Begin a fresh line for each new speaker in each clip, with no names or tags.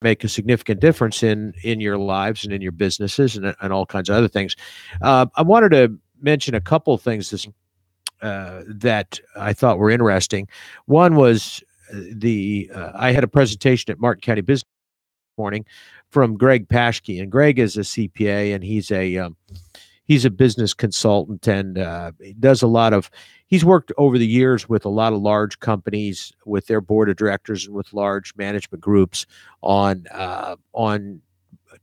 make a significant difference in your lives and in your businesses and all kinds of other things. I wanted to mention a couple of things that I thought were interesting. One was the I had a presentation at Martin County Business morning from Greg Paschke, and Greg is a CPA, and he's a business consultant, and he does a lot of. He's worked over the years with a lot of large companies, with their board of directors, and with large management groups on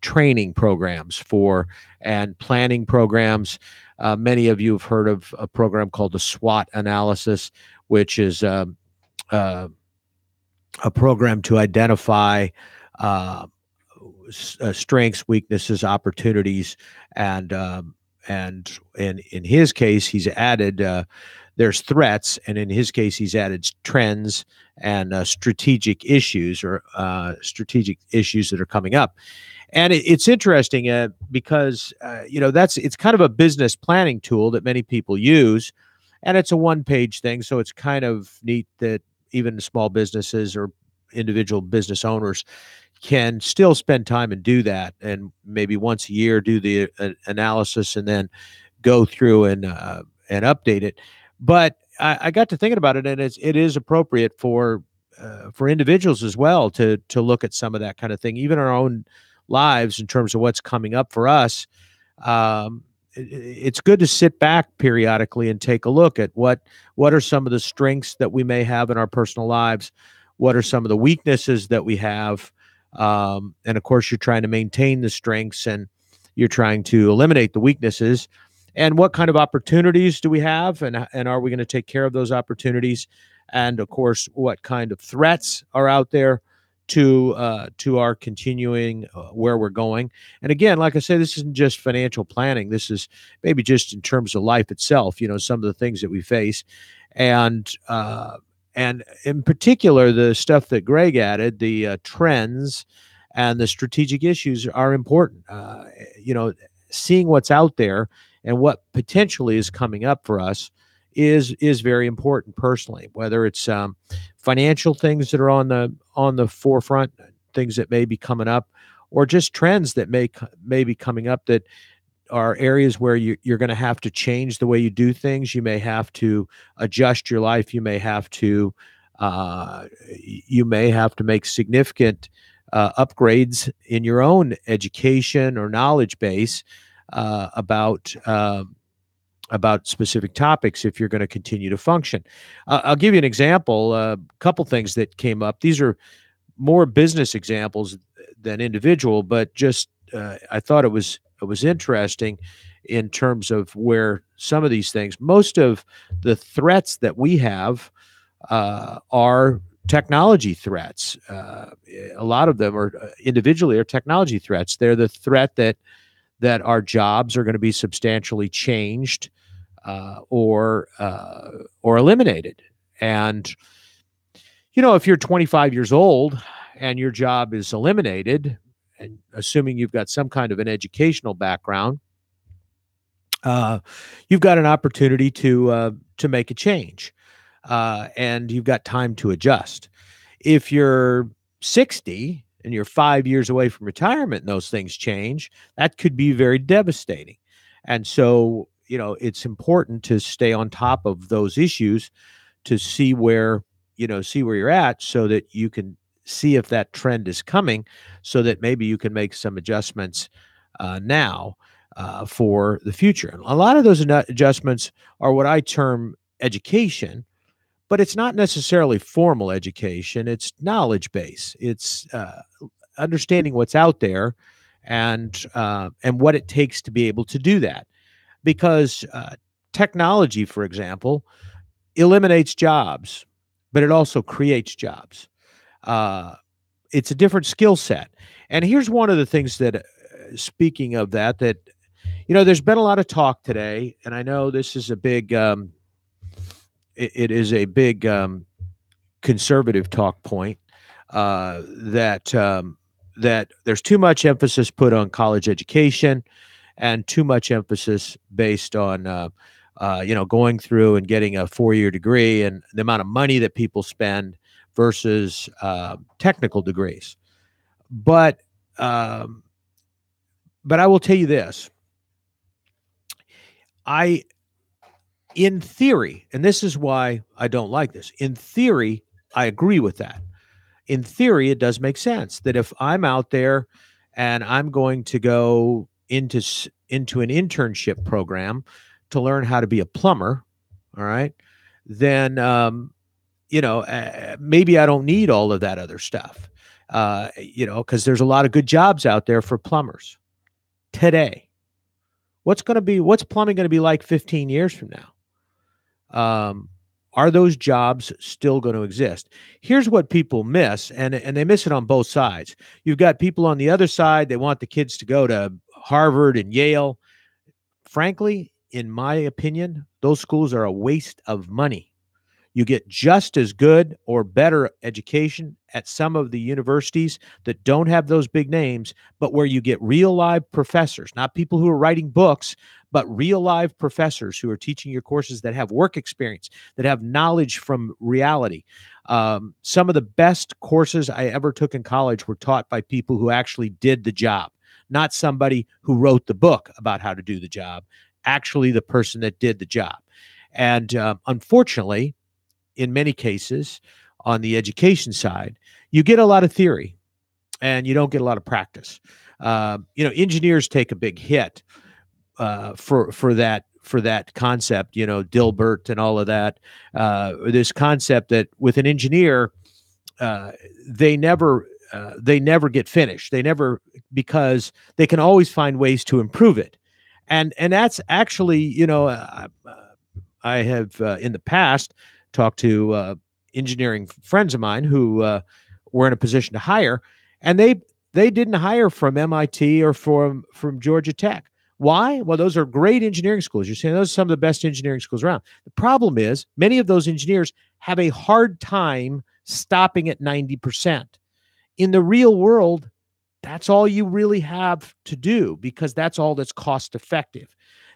training programs for and planning programs. Many of you have heard of a program called the SWOT analysis, which is uh, a program to identify uh, strengths, weaknesses, opportunities, and in his case, he's added there's threats, and in his case, he's added trends and strategic issues that are coming up. And it's interesting because that's it's kind of a business planning tool that many people use, and it's a one-page thing, so it's kind of neat that even small businesses or individual business owners can still spend time and do that, and maybe once a year do the analysis and then go through and update it. But I got to thinking about it, and it is appropriate for individuals as well to look at some of that kind of thing, even our own lives in terms of what's coming up for us. It's good to sit back periodically and take a look at what are some of the strengths that we may have in our personal lives, what are some of the weaknesses that we have, and of course, you're trying to maintain the strengths and you're trying to eliminate the weaknesses. And what kind of opportunities do we have? And are we going to take care of those opportunities? And of course, what kind of threats are out there to our continuing where we're going? And again, like I say, this isn't just financial planning. This is maybe just in terms of life itself. Some of the things that we face, and and in particular, the stuff that Greg added, the trends and the strategic issues are important. Seeing what's out there and what potentially is coming up for us is very important personally. Whether it's financial things that are on the forefront, things that may be coming up, or just trends that may be coming up that are areas where you're going to have to change the way you do things. You may have to adjust your life. You may have to make significant upgrades in your own education or knowledge base about specific topics if you're going to continue to function. I'll give you an example. A couple things that came up. These are more business examples than individual, but just I thought it was interesting in terms of where some of these things, most of the threats that we have are technology threats. A lot of them are individually are technology threats. They're the threat that our jobs are going to be substantially changed or eliminated. And if you're 25 years old and your job is eliminated, and assuming you've got some kind of an educational background, you've got an opportunity to make a change, and you've got time to adjust. If you're 60 and you're 5 years away from retirement and those things change, that could be very devastating. And so, it's important to stay on top of those issues to see where you're at so that you can see if that trend is coming, so that maybe you can make some adjustments now for the future. And a lot of those adjustments are what I term education, but it's not necessarily formal education. It's knowledge base. It's understanding what's out there and what it takes to be able to do that. Because technology, for example, eliminates jobs, but it also creates jobs. Uh, it's a different skill set. And here's one of the things that, speaking of that there's been a lot of talk today, and I know this is a big, it is a big conservative talk point that there's too much emphasis put on college education and too much emphasis based on going through and getting a 4-year degree and the amount of money that people spend versus technical degrees. But um, but I will tell you this: I, in theory, and this is why I don't like this. In theory, I agree with that. In theory, it does make sense that if I'm out there and I'm going to go into an internship program to learn how to be a plumber, all right, then maybe I don't need all of that other stuff, because there's a lot of good jobs out there for plumbers today. What's plumbing going to be like 15 years from now? Are those jobs still going to exist? Here's what people miss, and they miss it on both sides. You've got people on the other side, they want the kids to go to Harvard and Yale. Frankly, in my opinion, those schools are a waste of money. You get just as good or better education at some of the universities that don't have those big names, but where you get real live professors, not people who are writing books, but real live professors who are teaching your courses that have work experience, that have knowledge from reality. Some of the best courses I ever took in college were taught by people who actually did the job, not somebody who wrote the book about how to do the job, actually the person that did the job. And unfortunately, in many cases, on the education side, you get a lot of theory and you don't get a lot of practice. Engineers take a big hit for that concept. Dilbert and all of that. This concept that with an engineer, they never get finished. They never, because they can always find ways to improve it, and that's actually, I have in the past talked to engineering friends of mine who were in a position to hire, and they didn't hire from MIT or from Georgia Tech. Why? Well, those are great engineering schools. You're saying those are some of the best engineering schools around. The problem is many of those engineers have a hard time stopping at 90%. In the real world, that's all you really have to do because that's all that's cost effective.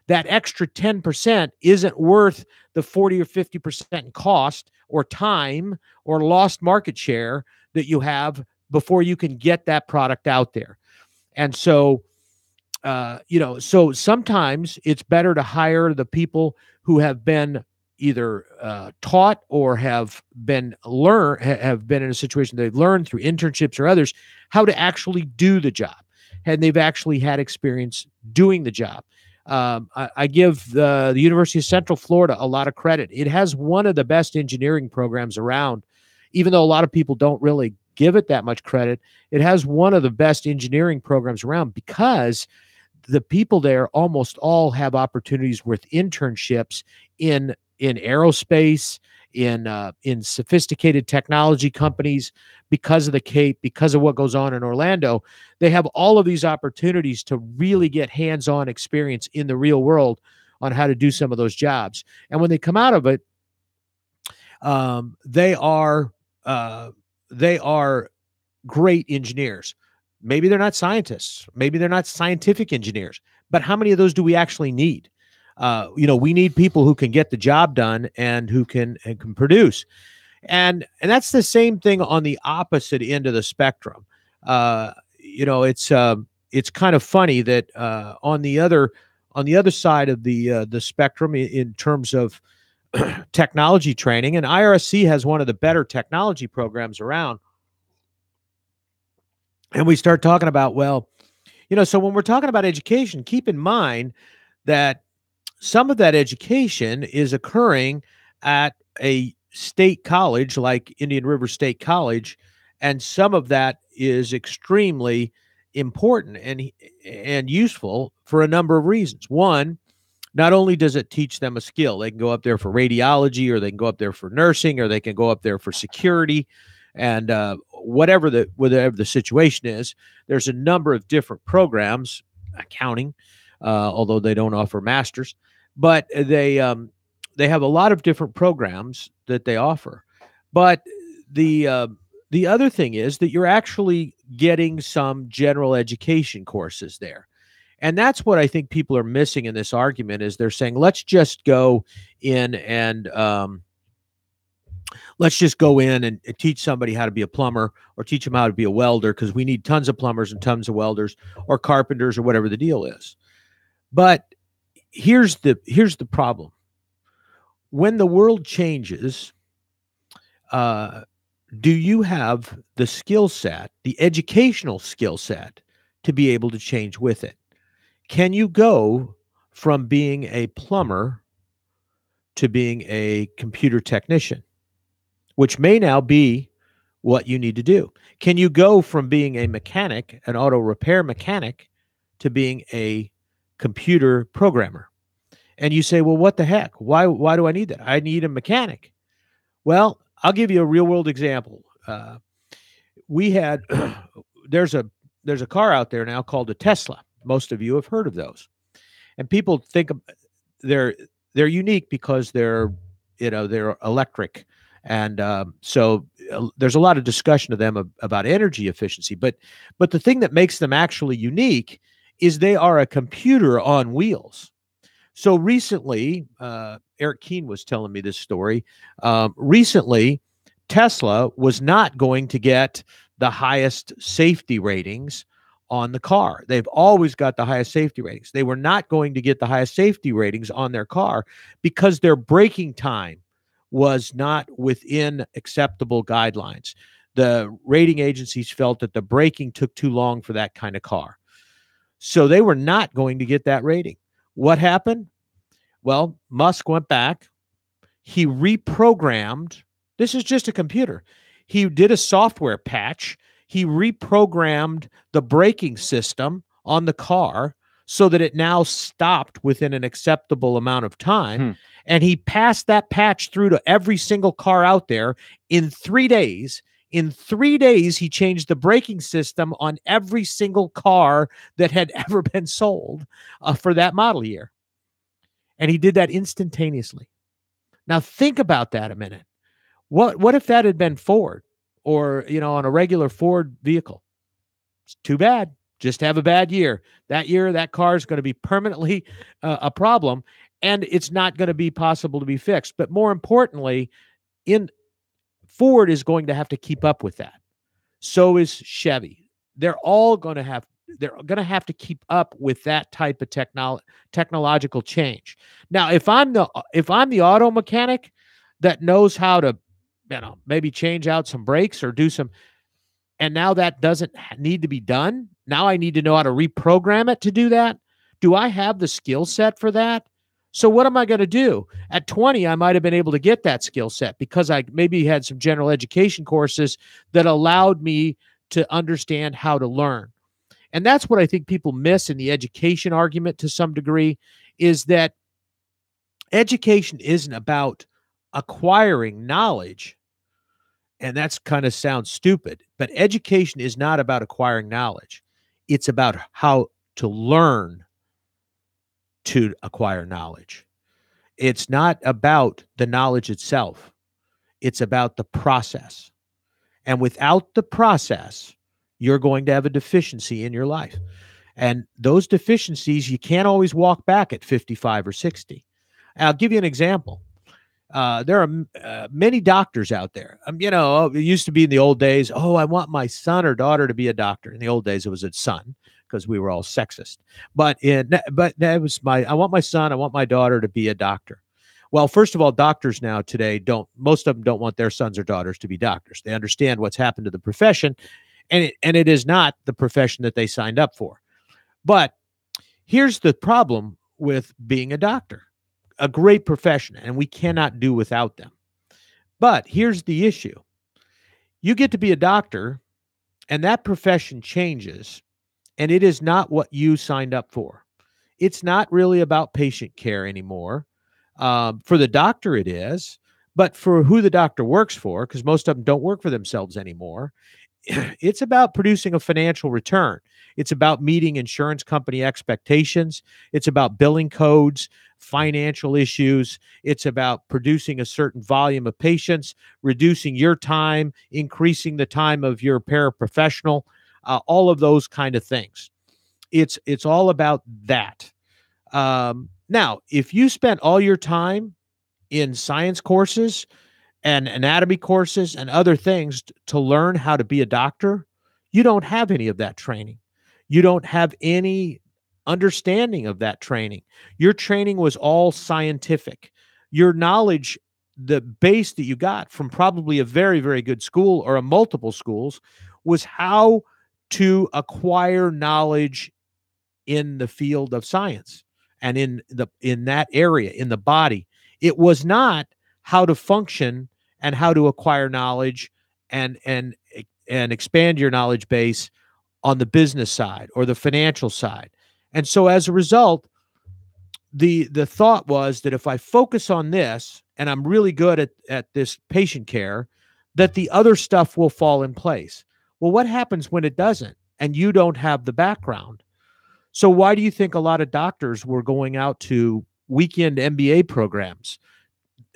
That extra 10% isn't worth the 40 or 50% cost or time or lost market share that you have before you can get that product out there. And so, so sometimes it's better to hire the people who have been either taught or have been in a situation they've learned through internships or others how to actually do the job, and they've actually had experience doing the job. I give the University of Central Florida a lot of credit. It has one of the best engineering programs around, even though a lot of people don't really give it that much credit. It has one of the best engineering programs around because the people there almost all have opportunities with internships in aerospace, in sophisticated technology companies, because of the Cape, because of what goes on in Orlando. They have all of these opportunities to really get hands-on experience in the real world on how to do some of those jobs. And when they come out of it, they are great engineers. Maybe they're not scientists. Maybe they're not scientific engineers. But how many of those do we actually need? We need people who can get the job done and who can produce. And that's the same thing on the opposite end of the spectrum. It's kind of funny that on the other side of the spectrum in terms of technology training, and IRSC has one of the better technology programs around. And we start talking about, so when we're talking about education, keep in mind that some of that education is occurring at a state college like Indian River State College, and some of that is extremely important and useful for a number of reasons. One, not only does it teach them a skill, they can go up there for radiology, or they can go up there for nursing, or they can go up there for security, and whatever the situation is. There's a number of different programs, accounting, although they don't offer masters, but they have a lot of different programs that they offer. But the other thing is that you're actually getting some general education courses there. And that's what I think people are missing in this argument, is they're saying, let's just go in and let's just go in and teach somebody how to be a plumber or teach them how to be a welder because we need tons of plumbers and tons of welders or carpenters or whatever the deal is. But here's the problem. When the world changes, uh, do you have the skill set, the educational skill set, to be able to change with it? Can you go from being a plumber to being a computer technician, which may now be what you need to do? Can you go from being a mechanic, an auto repair mechanic, to being a computer programmer? And you say, well, what the heck? Why do I need that? I need a mechanic. Well, I'll give you a real world example. We had there's a there's a car out there now called a Tesla. Most of you have heard of those, and people think they're they're unique because they're electric, and so there's a lot of discussion of them about energy efficiency. But the thing that makes them actually unique is they are a computer on wheels. So recently, Eric Keene was telling me this story. Recently, Tesla was not going to get the highest safety ratings on the car. They've always got the highest safety ratings. They were not going to get the highest safety ratings on their car because their braking time was not within acceptable guidelines. The rating agencies felt that the braking took too long for that kind of car. So they were not going to get that rating. What happened? Well, Musk went back. He reprogrammed. This is just a computer. He did a software patch. He reprogrammed the braking system on the car so that it now stopped within an acceptable amount of time. And he passed that patch through to every single car out there in 3 days. In 3 days, he changed the braking system on every single car that had ever been sold for that model year. And he did that instantaneously. Now think about that a minute. What if that had been Ford or, on a regular Ford vehicle? It's too bad. Just have a bad year. That year, that car is going to be permanently a problem, and it's not going to be possible to be fixed. But more importantly, Ford is going to have to keep up with that. So is Chevy. They're going to have to keep up with that type of technological change. Now, if I'm the auto mechanic that knows how to, maybe change out some brakes or do some, and now that doesn't need to be done. Now I need to know how to reprogram it to do that. Do I have the skill set for that? So what am I going to do? At 20, I might have been able to get that skill set because I maybe had some general education courses that allowed me to understand how to learn. And that's what I think people miss in the education argument to some degree, is that education isn't about acquiring knowledge. And that's kind of sounds stupid, but education is not about acquiring knowledge. It's about how to learn to acquire knowledge. It's not about the knowledge itself. It's about the process. And without the process, you're going to have a deficiency in your life. And those deficiencies, you can't always walk back at 55 or 60. I'll give you an example. There are many doctors out there. It used to be in the old days, oh, I want my son or daughter to be a doctor. In the old days, it was a son because we were all sexist. But that was I want my son, I want my daughter to be a doctor. Well, first of all, doctors now today most of them don't want their sons or daughters to be doctors. They understand what's happened to the profession, and it is not the profession that they signed up for. But here's the problem with being a doctor. A great profession, and we cannot do without them. But here's the issue. You get to be a doctor, and that profession changes, and it is not what you signed up for. It's not really about patient care anymore. For the doctor, it is, but for who the doctor works for, because most of them don't work for themselves anymore, it's about producing a financial return. It's about meeting insurance company expectations. It's about billing codes, financial issues. It's about producing a certain volume of patients, reducing your time, increasing the time of your paraprofessional, all of those kind of things. It's all about that. Now, if you spent all your time in science courses, and anatomy courses and other things to learn how to be a doctor, you don't have any of that training. You don't have any understanding of that training. Your training was all scientific. Your knowledge, the base that you got from probably a very, very good school or a multiple schools, was how to acquire knowledge in the field of science and in that area in the body. It was not how to function and how to acquire knowledge and expand your knowledge base on the business side or the financial side. And so as a result, the thought was that if I focus on this and I'm really good at this patient care, that the other stuff will fall in place. Well, what happens when it doesn't and you don't have the background? So why do you think a lot of doctors were going out to weekend MBA programs?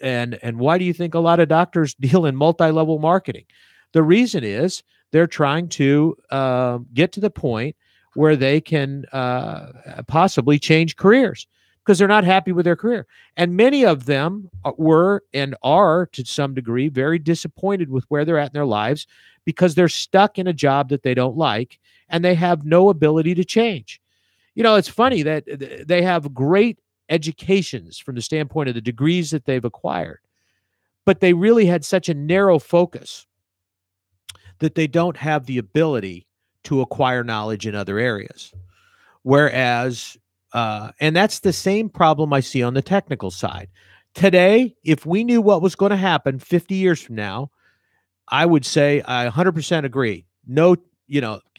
And why do you think a lot of doctors deal in multi-level marketing? The reason is they're trying to get to the point where they can possibly change careers because they're not happy with their career. And many of them were and are, to some degree, very disappointed with where they're at in their lives because they're stuck in a job that they don't like and they have no ability to change. It's funny that they have great educations from the standpoint of the degrees that they've acquired, but they really had such a narrow focus that they don't have the ability to acquire knowledge in other areas. Whereas, and that's the same problem I see on the technical side. Today, if we knew what was going to happen 50 years from now, I would say I 100% agree. No,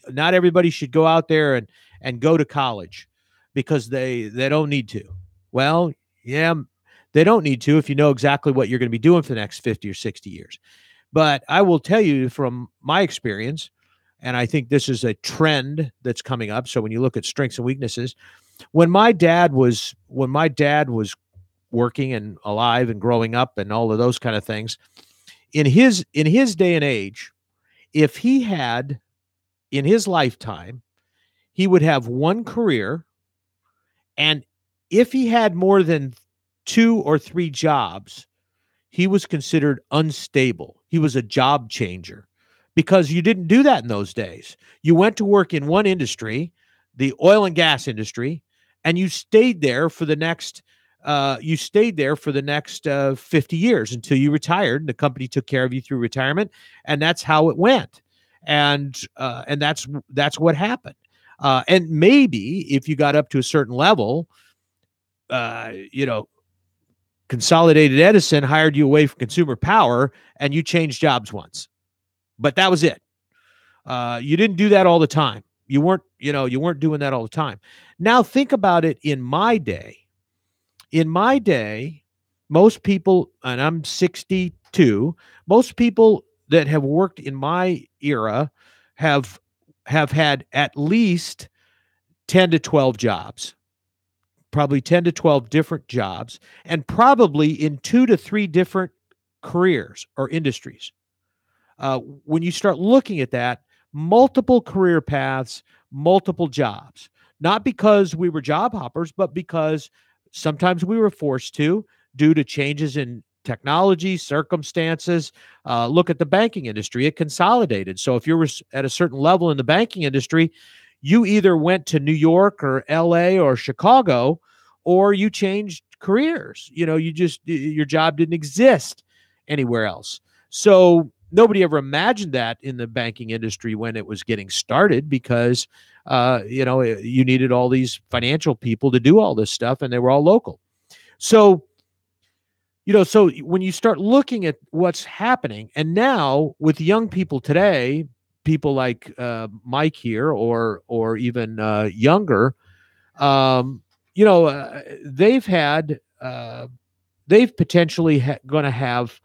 not everybody should go out there and go to college because they don't need to. Well, yeah, they don't need to if you know exactly what you're going to be doing for the next 50 or 60 years. But I will tell you from my experience, and I think this is a trend that's coming up. So when you look at strengths and weaknesses, when my dad was working and alive and growing up and all of those kind of things, in his day and age, if he had in his lifetime, he would have one career, and if he had more than 2 or 3 jobs, he was considered unstable. He was a job changer because you didn't do that in those days. You went to work in one industry, the oil and gas industry, and you stayed there for the next 50 years until you retired. The company took care of you through retirement, and that's how it went. And that's what happened. And maybe if you got up to a certain level, Consolidated Edison hired you away from Consumer Power and you changed jobs once, but that was it. You didn't do that all the time. You weren't doing that all the time. Now think about it. In my day, most people, and I'm 62, most people that have worked in my era have had at least 10 to 12 jobs. Probably 10 to 12 different jobs, and probably in 2 to 3 different careers or industries. When you start looking at that, multiple career paths, multiple jobs, not because we were job hoppers, but because sometimes we were forced to due to changes in technology, circumstances. Look at the banking industry. It consolidated. So if you were at a certain level in the banking industry, you either went to New York or LA or Chicago, or you changed careers. Your job didn't exist anywhere else. So nobody ever imagined that in the banking industry when it was getting started because, you needed all these financial people to do all this stuff and they were all local. So, so when you start looking at what's happening, and now with young people today, people like Mike here, or even younger, they've potentially going to have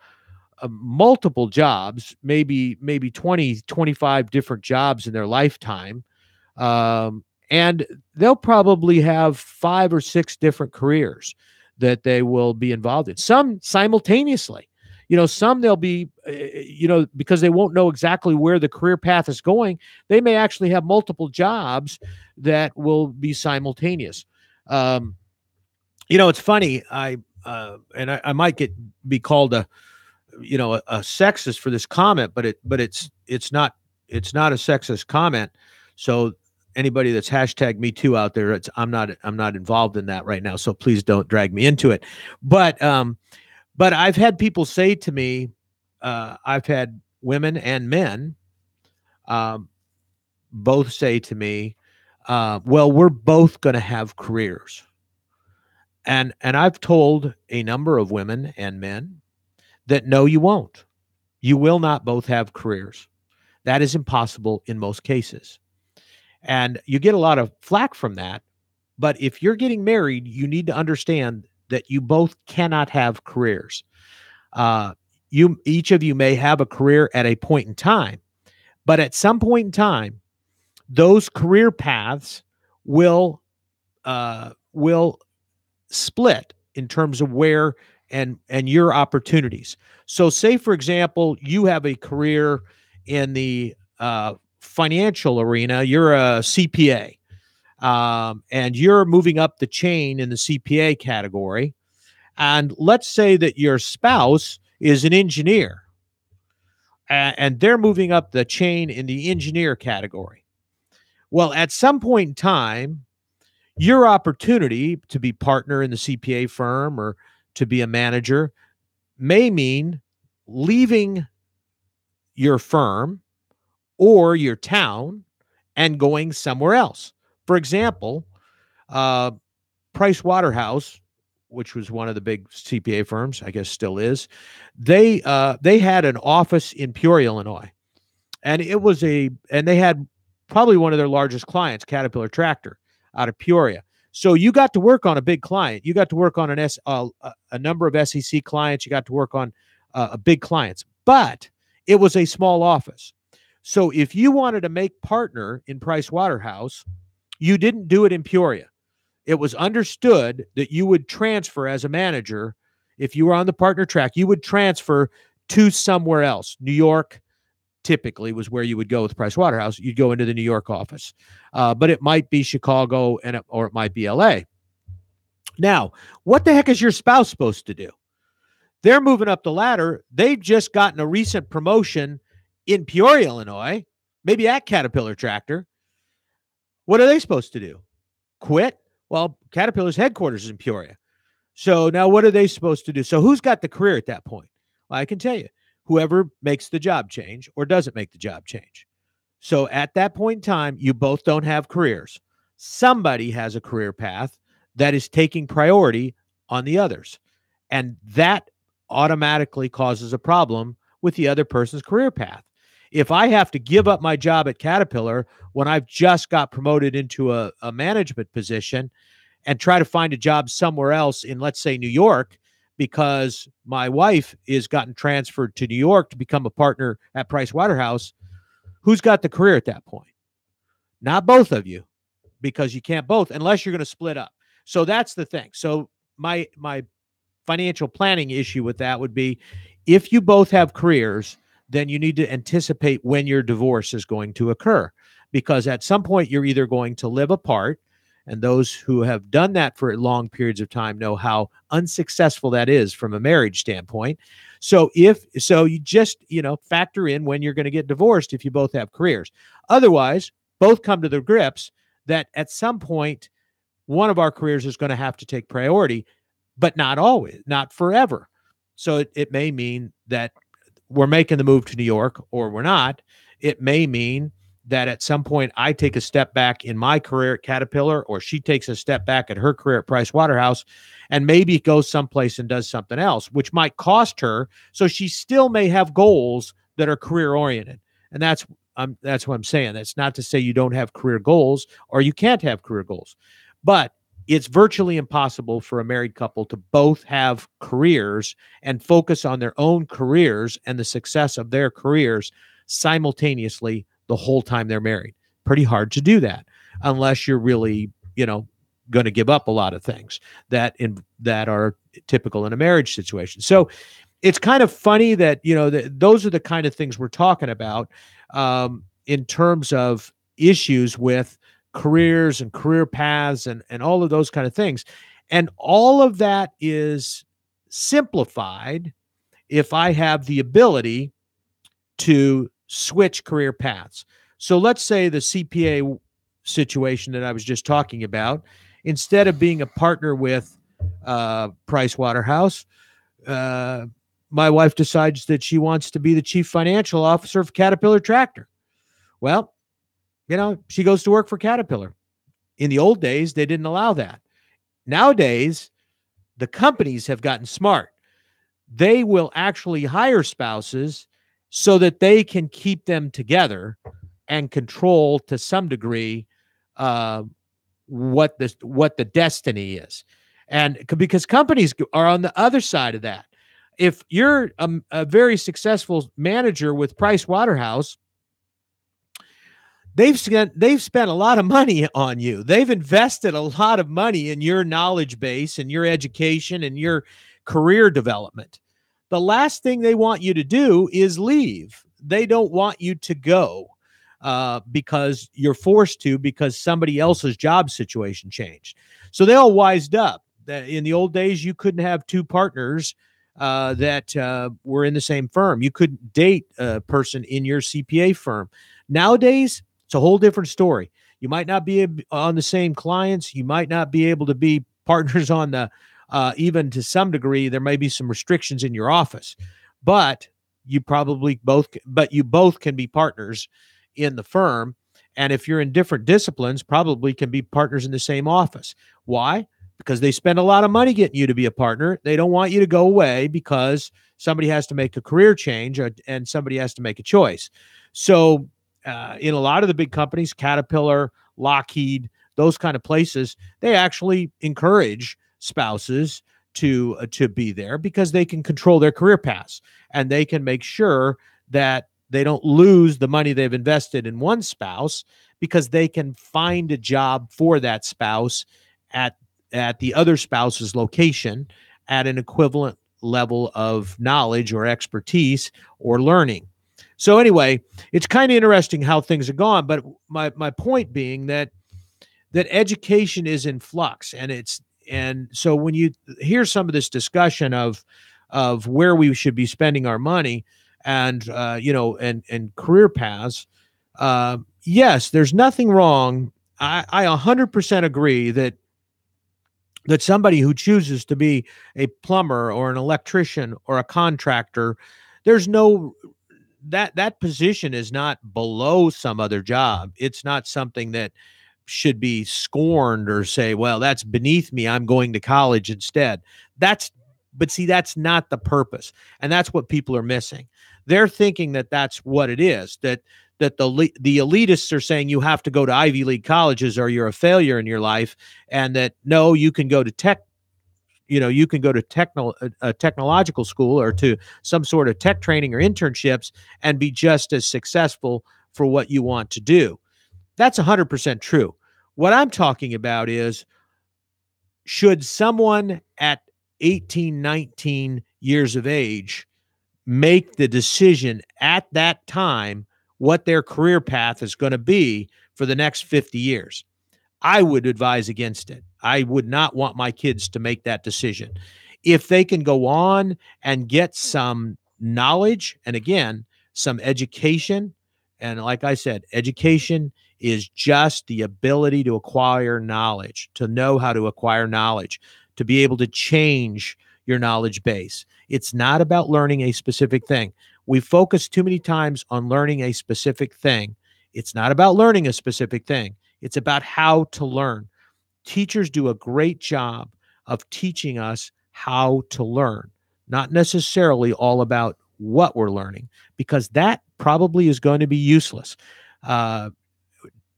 multiple jobs, maybe 20, 25 different jobs in their lifetime, and they'll probably have 5 or 6 different careers that they will be involved in. Some simultaneously. Some they'll be, because they won't know exactly where the career path is going, they may actually have multiple jobs that will be simultaneous. It's funny. I might be called a sexist for this comment, but it's not a sexist comment. So anybody that's hashtag me too out there, I'm not involved in that right now. So please don't drag me into it. But I've had people say to me, I've had women and men um, both say to me, well, we're both going to have careers. And I've told a number of women and men that no, you won't. You will not both have careers. That is impossible in most cases. And you get a lot of flack from that. But if you're getting married, you need to understand that you both cannot have careers. Uh, each of you may have a career at a point in time, but at some point in time, those career paths will split in terms of where and your opportunities. So, say for example, you have a career in the financial arena. You're a CPA, and you're moving up the chain in the CPA category. And let's say that your spouse is an engineer, and they're moving up the chain in the engineer category. Well, at some point in time, your opportunity to be partner in the CPA firm or to be a manager may mean leaving your firm or your town and going somewhere else. For example, uh, Price Waterhouse, which was one of the big CPA firms, I guess still is, they had an office in Peoria, Illinois, and they had probably one of their largest clients, Caterpillar Tractor, out of Peoria. So you got to work on a big client. You got to work on a number of SEC clients. You got to work on big clients, but it was a small office. So if you wanted to make partner in Price Waterhouse, you didn't do it in Peoria. It was understood that you would transfer as a manager. If you were on the partner track, you would transfer to somewhere else. New York typically was where you would go with Price Waterhouse. You'd go into the New York office, but it might be Chicago or it might be LA. Now, what the heck is your spouse supposed to do? They're moving up the ladder. They've just gotten a recent promotion in Peoria, Illinois, maybe at Caterpillar Tractor. What are they supposed to do? Quit? Well, Caterpillar's headquarters is in Peoria. So now what are they supposed to do? So who's got the career at that point? Well, I can tell you, whoever makes the job change or doesn't make the job change. So at that point in time, you both don't have careers. Somebody has a career path that is taking priority on the others. And that automatically causes a problem with the other person's career path. If I have to give up my job at Caterpillar when I've just got promoted into a management position and try to find a job somewhere else in, let's say, New York, because my wife is gotten transferred to New York to become a partner at Price Waterhouse, who's got the career at that point? Not both of you, because you can't both unless you're going to split up. So that's the thing. So my financial planning issue with that would be, if you both have careers, then you need to anticipate when your divorce is going to occur, because at some point you're either going to live apart, and those who have done that for long periods of time know how unsuccessful that is from a marriage standpoint. So you just, factor in when you're going to get divorced if you both have careers. Otherwise, both come to the grips that at some point, one of our careers is going to have to take priority, but not always, not forever. So it may mean that we're making the move to New York or we're not. It may mean that at some point I take a step back in my career at Caterpillar, or she takes a step back at her career at Price Waterhouse, and maybe goes someplace and does something else, which might cost her. So she still may have goals that are career oriented. And that's what I'm saying. That's not to say you don't have career goals or you can't have career goals, but it's virtually impossible for a married couple to both have careers and focus on their own careers and the success of their careers simultaneously the whole time they're married. Pretty hard to do that unless you're really, going to give up a lot of things that are typical in a marriage situation. So it's kind of funny that, those are the kind of things we're talking about in terms of issues with careers and career paths and all of those kind of things. And all of that is simplified if I have the ability to switch career paths. So let's say the CPA situation that I was just talking about, instead of being a partner with Price Waterhouse, uh, my wife decides that she wants to be the chief financial officer of Caterpillar Tractor. Well, she goes to work for Caterpillar. In the old days, they didn't allow that. Nowadays, the companies have gotten smart. They will actually hire spouses so that they can keep them together and control to some degree uh, what the destiny is, and because companies are on the other side of that. If you're a very successful manager with Price Waterhouse, they've spent a lot of money on you. They've invested a lot of money in your knowledge base and your education and your career development. The last thing they want you to do is leave. They don't want you to go because you're forced to, because somebody else's job situation changed. So they all wised up. That in the old days, you couldn't have two partners that were in the same firm. You couldn't date a person in your CPA firm. Nowadays, it's a whole different story. You might not be on the same clients. You might not be able to be partners on the, even to some degree, there may be some restrictions in your office, but you both can be partners in the firm. And if you're in different disciplines, probably can be partners in the same office. Why? Because they spend a lot of money getting you to be a partner. They don't want you to go away because somebody has to make a career change and somebody has to make a choice. So, in a lot of the big companies, Caterpillar, Lockheed, those kind of places, they actually encourage spouses to be there because they can control their career paths and they can make sure that they don't lose the money they've invested in one spouse, because they can find a job for that spouse at the other spouse's location at an equivalent level of knowledge or expertise or learning. So anyway, it's kind of interesting how things are gone. But my point being that education is in flux, and so when you hear some of this discussion of where we should be spending our money and and career paths, yes, there's nothing wrong. I 100% agree that somebody who chooses to be a plumber or an electrician or a contractor, there's no that position is not below some other job. It's not something that should be scorned or say, well, that's beneath me, I'm going to college instead. But see, that's not the purpose. And that's what people are missing. They're thinking that that's what it is, that the elitists are saying you have to go to Ivy League colleges or you're a failure in your life, and that no, you can go to a technological school or to some sort of tech training or internships and be just as successful for what you want to do. That's 100% true. What I'm talking about is, should someone at 18, 19 years of age make the decision at that time what their career path is going to be for the next 50 years? I would advise against it. I would not want my kids to make that decision. If they can go on and get some knowledge and, again, some education, and like I said, education is just the ability to acquire knowledge, to know how to acquire knowledge, to be able to change your knowledge base. It's not about learning a specific thing. We focus too many times on learning a specific thing. It's not about learning a specific thing. It's about how to learn. Teachers do a great job of teaching us how to learn, not necessarily all about what we're learning, because that probably is going to be useless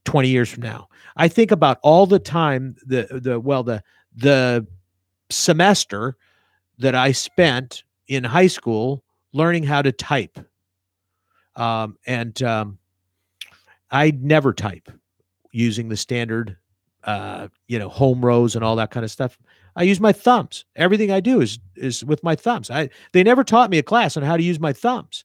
20 years from now. I think about all the time, the semester that I spent in high school learning how to type. And I'd never type using the standard, home rows and all that kind of stuff. I use my thumbs. Everything I do is with my thumbs. They never taught me a class on how to use my thumbs,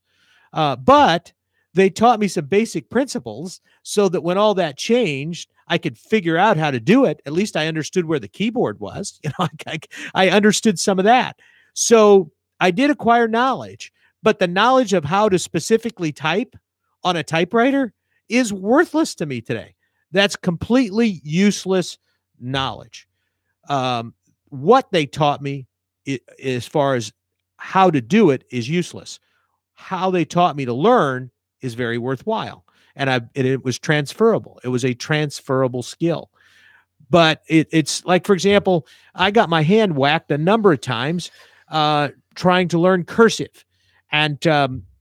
but they taught me some basic principles so that when all that changed, I could figure out how to do it. At least I understood where the keyboard was. I understood some of that. So I did acquire knowledge, but the knowledge of how to specifically type on a typewriter is worthless to me today. That's completely useless knowledge. Um, what they taught me, as far as how to do it, is useless. How they taught me to learn is very worthwhile. And it was transferable. It was a transferable skill. But it's like, for example, I got my hand whacked a number of times trying to learn cursive. And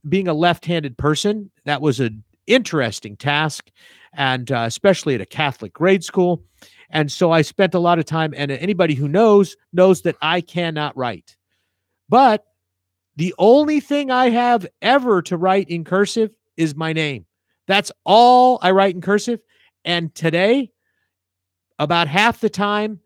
being a left-handed person, that was an interesting task, and especially at a Catholic grade school. And so I spent a lot of time, and anybody who knows that I cannot write. But the only thing I have ever to write in cursive is my name. That's all I write in cursive. And today, about half the time,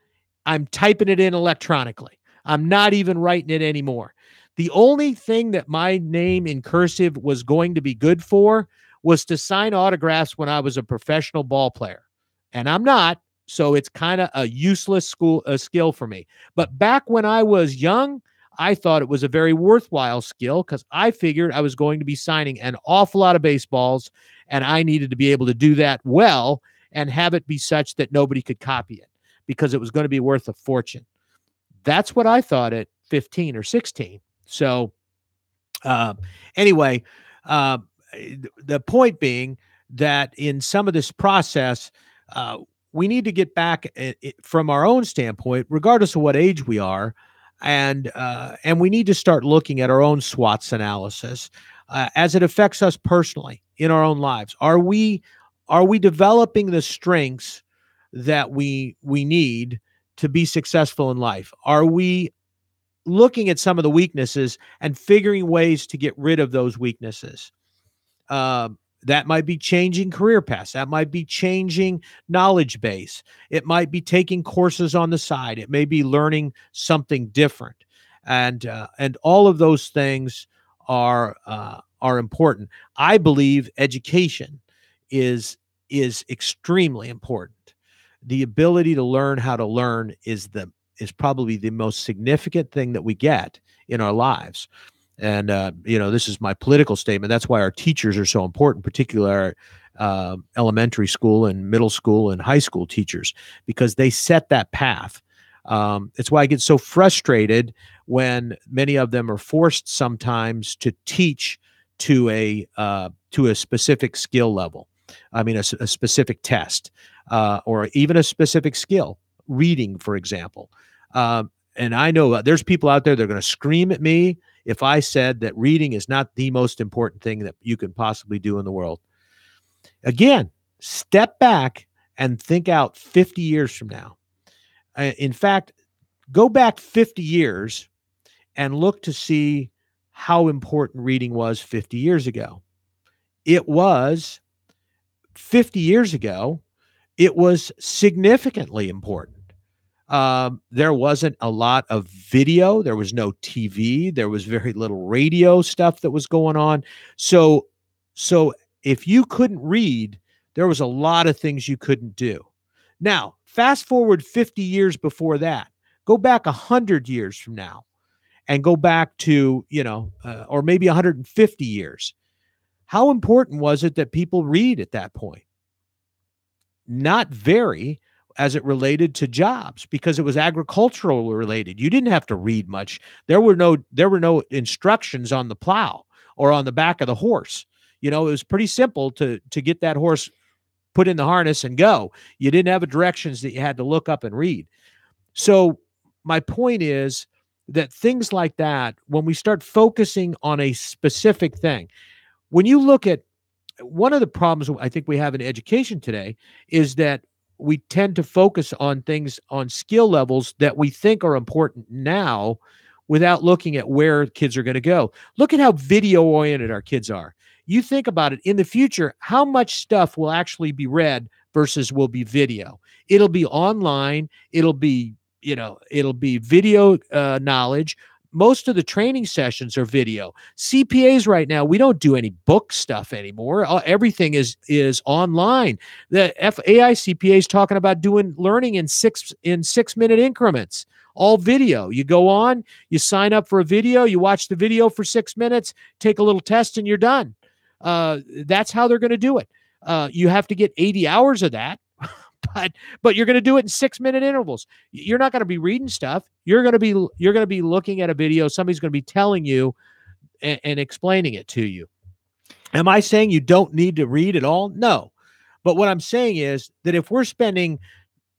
I'm typing it in electronically. I'm not even writing it anymore. The only thing that my name in cursive was going to be good for was to sign autographs when I was a professional ball player. And I'm not, so it's kind of a useless skill for me. But back when I was young, I thought it was a very worthwhile skill because I figured I was going to be signing an awful lot of baseballs, and I needed to be able to do that well and have it be such that nobody could copy it because it was going to be worth a fortune. That's what I thought at 15 or 16. So anyway, the point being that in some of this process, we need to get back from our own standpoint, regardless of what age we are, and we need to start looking at our own SWOTs analysis as it affects us personally in our own lives. Are we developing the strengths that we need to be successful in life? Are we looking at some of the weaknesses and figuring ways to get rid of those weaknesses? That might be changing career paths. That might be changing knowledge base. It might be taking courses on the side. It may be learning something different. And all of those things are important. I believe education is extremely important. The ability to learn how to learn is probably the most significant thing that we get in our lives. And this is my political statement. That's why our teachers are so important, particularly our elementary school and middle school and high school teachers, because they set that path. It's why I get so frustrated when many of them are forced sometimes to teach to a specific skill level. I mean, a specific test, or even a specific skill, reading, for example. And I know there's people out there that are going to scream at me if I said that reading is not the most important thing that you can possibly do in the world. Again, step back and think out 50 years from now. In fact, go back 50 years and look to see how important reading was 50 years ago. It was 50 years ago, it was significantly important. There wasn't a lot of video. There was no TV. There was very little radio stuff that was going on. So if you couldn't read, there was a lot of things you couldn't do. Now, fast forward 50 years before that. Go back 100 years from now and go back to, or maybe 150 years. How important was it that people read at that point? Not very, as it related to jobs, because it was agricultural related. You didn't have to read much. There were no instructions on the plow or on the back of the horse. It was pretty simple to get that horse put in the harness and go. You didn't have directions that you had to look up and read. So my point is that things like that, when we start focusing on a specific thing, when you look at one of the problems I think we have in education today is that we tend to focus on things on skill levels that we think are important now without looking at where kids are going to go. Look at how video oriented our kids are. You think about it in the future, how much stuff will actually be read versus will be video. It'll be online. It'll be video knowledge. most of the training sessions are video. CPAs right now, we don't do any book stuff anymore. Everything is online. The AI CPA is talking about doing learning in 6-minute increments, all video. You go on, you sign up for a video, you watch the video for 6 minutes, take a little test, and you're done. That's how they're going to do it. You have to get 80 hours of that. But you're going to do it in 6-minute intervals. You're not going to be reading stuff. You're going to be looking at a video. Somebody's going to be telling you and explaining it to you. Am I saying you don't need to read at all? No. But what I'm saying is that if we're spending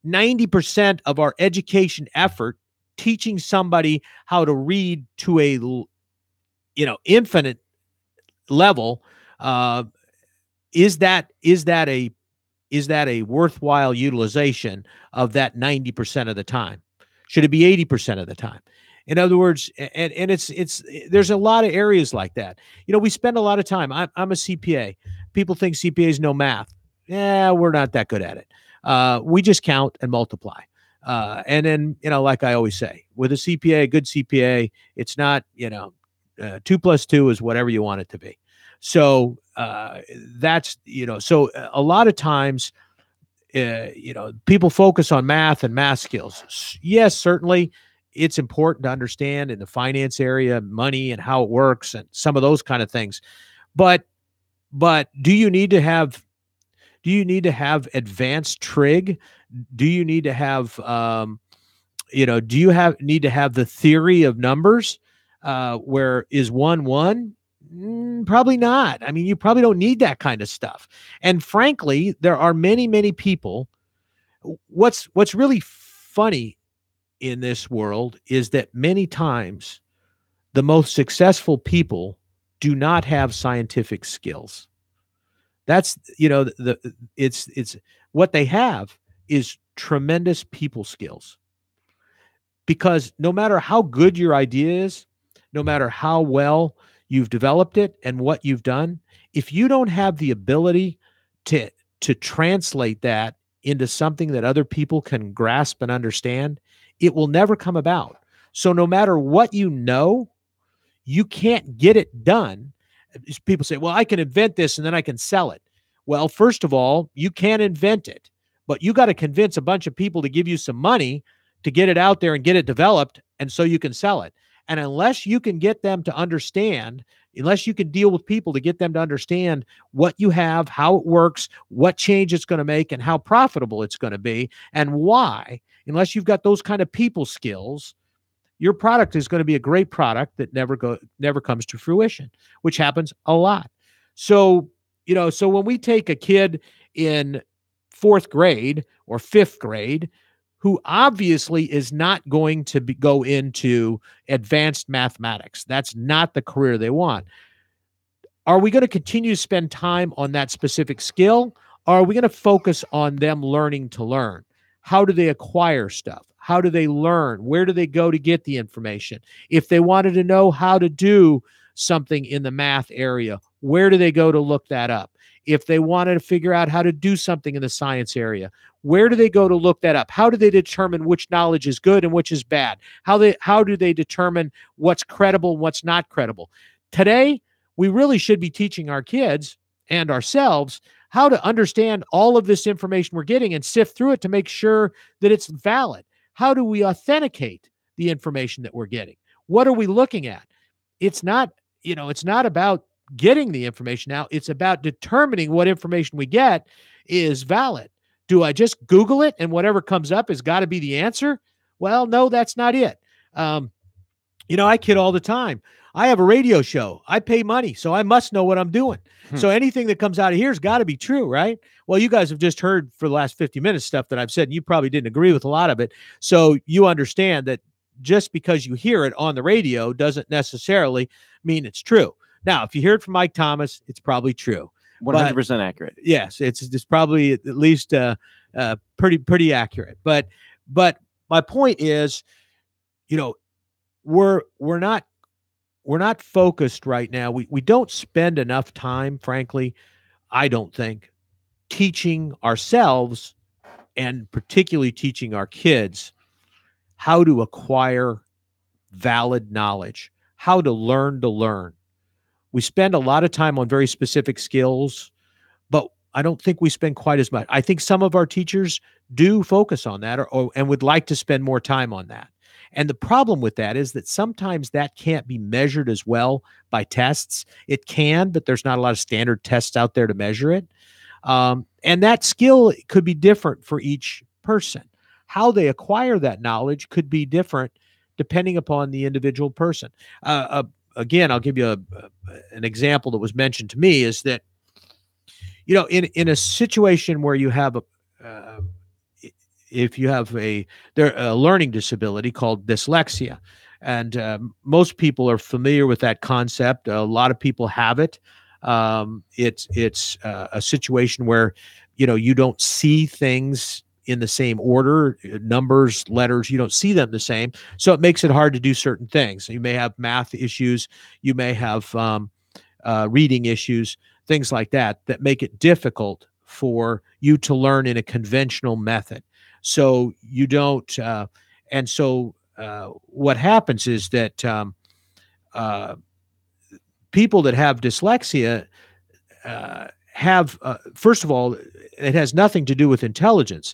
90% of our education effort teaching somebody how to read to a infinite level, is that a worthwhile utilization of that 90% of the time? Should it be 80% of the time? In other words, and it's there's a lot of areas like that. We spend a lot of time. I'm a CPA. People think CPAs know math. Yeah, we're not that good at it. We just count and multiply. And then, like I always say, with a CPA, a good CPA, it's not, 2 + 2 is whatever you want it to be. So that's, so a lot of times, people focus on math and math skills. Yes, certainly it's important to understand in the finance area, money and how it works and some of those kind of things. But do you need to have advanced trig? Do you need to have, need to have the theory of numbers, where is 1 1? Probably not. I mean, you probably don't need that kind of stuff. And frankly, there are many, many people. What's really funny in this world is that many times the most successful people do not have scientific skills. That's, it's what they have is tremendous people skills. Because no matter how good your idea is, no matter how well you've developed it and what you've done, if you don't have the ability to translate that into something that other people can grasp and understand, it will never come about. So no matter what you can't get it done. People say, well, I can invent this and then I can sell it. Well, first of all, you can't invent it, but you got to convince a bunch of people to give you some money to get it out there and get it developed, and so you can sell it. And unless you can get them to understand, unless you can deal with people to get them to understand what you have, how it works, what change it's going to make, and how profitable it's going to be, and why, unless you've got those kind of people skills, your product is going to be a great product that never comes to fruition, which happens a lot. So, so when we take a kid in 4th grade or 5th grade who obviously is not going to go into advanced mathematics, that's not the career they want. Are we going to continue to spend time on that specific skill? Or are we going to focus on them learning to learn? How do they acquire stuff? How do they learn? Where do they go to get the information? If they wanted to know how to do something in the math area, where do they go to look that up? If they wanted to figure out how to do something in the science area, where do they go to look that up? How do they determine which knowledge is good and which is bad? How do they determine what's credible and what's not credible? Today, we really should be teaching our kids and ourselves how to understand all of this information we're getting and sift through it to make sure that it's valid. How do we authenticate the information that we're getting? What are we looking at? It's not about getting the information out. It's about determining what information we get is valid. Do I just Google it and whatever comes up has got to be the answer? Well, no, that's not it. I kid all the time. I have a radio show. I pay money, so I must know what I'm doing. So anything that comes out of here has got to be true, right? Well, you guys have just heard for the last 50 minutes stuff that I've said, and you probably didn't agree with a lot of it. So you understand that just because you hear it on the radio doesn't necessarily mean it's true. Now, if you hear it from Mike Thomas, it's probably true.
100% accurate.
Yes, it's probably at least pretty accurate. But my point is, we're not focused right now. We don't spend enough time, frankly, I don't think, teaching ourselves and particularly teaching our kids how to acquire valid knowledge, how to learn to learn. We spend a lot of time on very specific skills, but I don't think we spend quite as much. I think some of our teachers do focus on that and would like to spend more time on that. And the problem with that is that sometimes that can't be measured as well by tests. It can, but there's not a lot of standard tests out there to measure it. And that skill could be different for each person. How they acquire that knowledge could be different depending upon the individual person. Again, I'll give you an example that was mentioned to me is that, in a situation where you have if you have a learning disability called dyslexia, and most people are familiar with that concept. A lot of people have it. It's a situation where, you don't see things in the same order, numbers, letters, you don't see them the same. So it makes it hard to do certain things. You may have math issues. You may have reading issues, things like that make it difficult for you to learn in a conventional method. So you don't, and so what happens is that people that have dyslexia have, first of all, it has nothing to do with intelligence.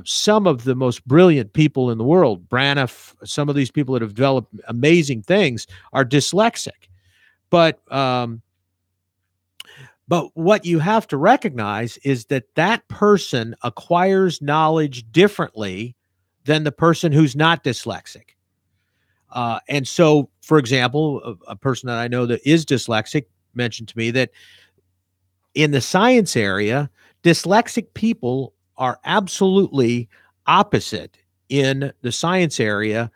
Some of the most brilliant people in the world, Braniff, some of these people that have developed amazing things are dyslexic. But what you have to recognize is that person acquires knowledge differently than the person who's not dyslexic. And so, for example, a person that I know that is dyslexic mentioned to me that in the science area, dyslexic people are absolutely opposite in the science area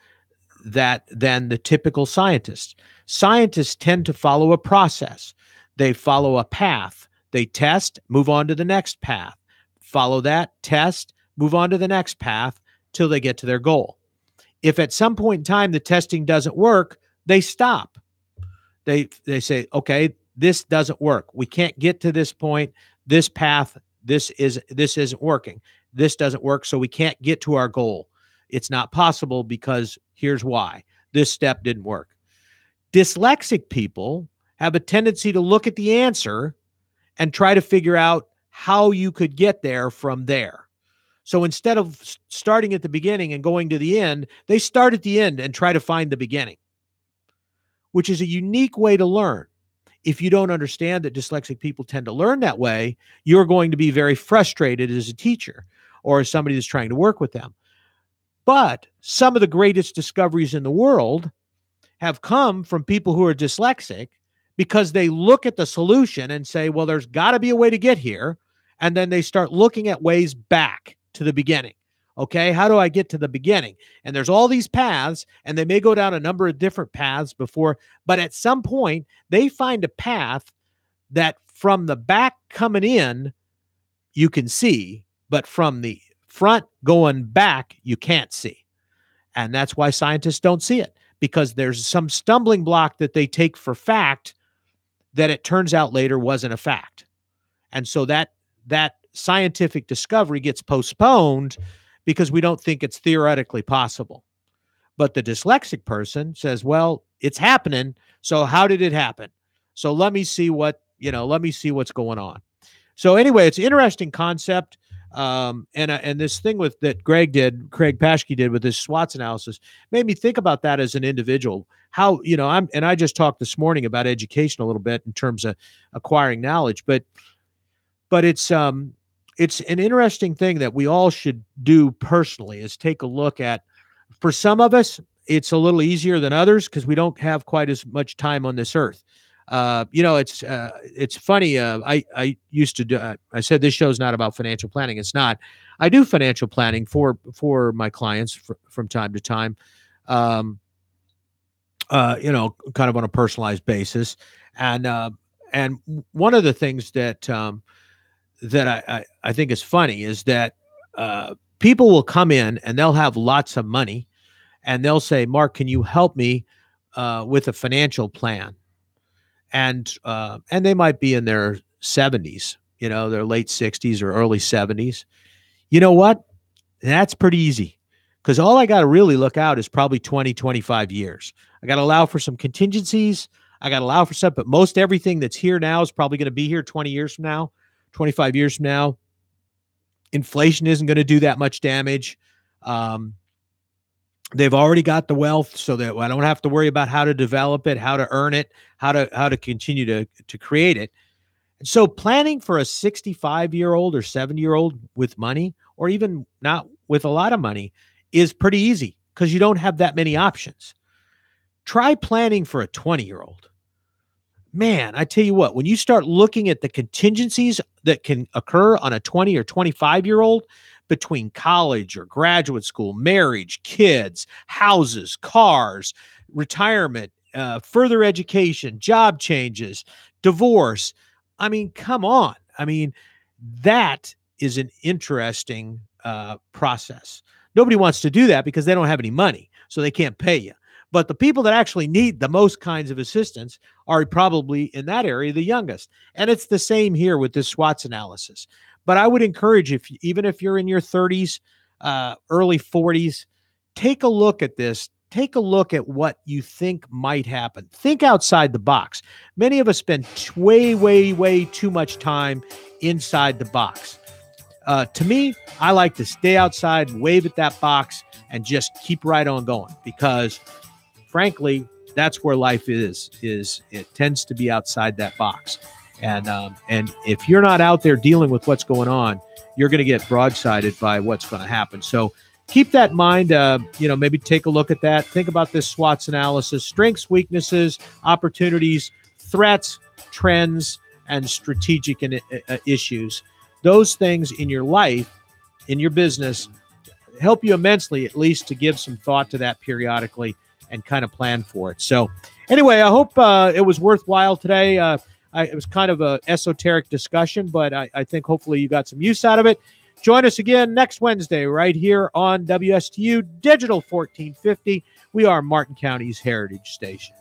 than the typical scientists. Scientists tend to follow a process. They follow a path. They test, move on to the next path. Follow that, test, move on to the next path till they get to their goal. If at some point in time the testing doesn't work, they stop. They say, okay, this doesn't work. We can't get to this point. This path, this isn't working. This doesn't work, so we can't get to our goal. It's not possible because here's why. This step didn't work. Dyslexic people have a tendency to look at the answer and try to figure out how you could get there from there. So instead of starting at the beginning and going to the end, they start at the end and try to find the beginning, which is a unique way to learn. If you don't understand that dyslexic people tend to learn that way, you're going to be very frustrated as a teacher or as somebody that's trying to work with them. But some of the greatest discoveries in the world have come from people who are dyslexic because they look at the solution and say, well, there's got to be a way to get here. And then they start looking at ways back to the beginning. Okay, how do I get to the beginning? And there's all these paths, and they may go down a number of different paths before, but at some point, they find a path that from the back coming in, you can see, but from the front going back, you can't see. And that's why scientists don't see it, because there's some stumbling block that they take for fact that it turns out later wasn't a fact. And so that scientific discovery gets postponed because we don't think it's theoretically possible. But the dyslexic person says, well, it's happening. So how did it happen? So let me see what's going on. So anyway, it's an interesting concept. And this thing that Craig Paschke did with this SWOT analysis made me think about that as an individual. How, I just talked this morning about education a little bit in terms of acquiring knowledge, but it's an interesting thing that we all should do personally is take a look at. For some of us, it's a little easier than others because we don't have quite as much time on this earth. It's funny. I used to do, I said this show's not about financial planning. It's not. I do financial planning for my clients from time to time, kind of on a personalized basis. And one of the things that I think is funny is that people will come in and they'll have lots of money and they'll say, Mark, can you help me with a financial plan? And they might be in their 70s, their late 60s or early 70s. You know what? That's pretty easy because all I got to really look out is probably 20, 25 years. I got to allow for some contingencies. I got to allow for stuff, but most everything that's here now is probably going to be here 20 years from now, 25 years from now. Inflation isn't going to do that much damage. They've already got the wealth, so that I don't have to worry about how to develop it, how to earn it, how to continue to create it. And so planning for a 65-year-old or 70-year-old with money, or even not with a lot of money, is pretty easy because you don't have that many options. Try planning for a 20-year-old. Man, I tell you what, when you start looking at the contingencies that can occur on a 20 or 25-year-old between college or graduate school, marriage, kids, houses, cars, retirement, further education, job changes, divorce. I mean, come on. I mean, that is an interesting process. Nobody wants to do that because they don't have any money, so they can't pay you. But the people that actually need the most kinds of assistance are probably in that area the youngest. And it's the same here with this SWOT analysis. But I would encourage, even if you're in your 30s, early 40s, take a look at this. Take a look at what you think might happen. Think outside the box. Many of us spend way, way, way too much time inside the box. To me, I like to stay outside and wave at that box and just keep right on going, because frankly, that's where life is it tends to be outside that box. And if you're not out there dealing with what's going on, you're going to get broadsided by what's going to happen. So keep that in mind. Maybe take a look at that. Think about this SWOT analysis: strengths, weaknesses, opportunities, threats, trends, and strategic issues. Those things in your life, in your business, help you immensely, at least to give some thought to that periodically and kind of plan for it. So anyway, I hope it was worthwhile today. It was kind of an esoteric discussion, but I think hopefully you got some use out of it. Join us again next Wednesday right here on WSTU Digital 1450. We are Martin County's Heritage Station.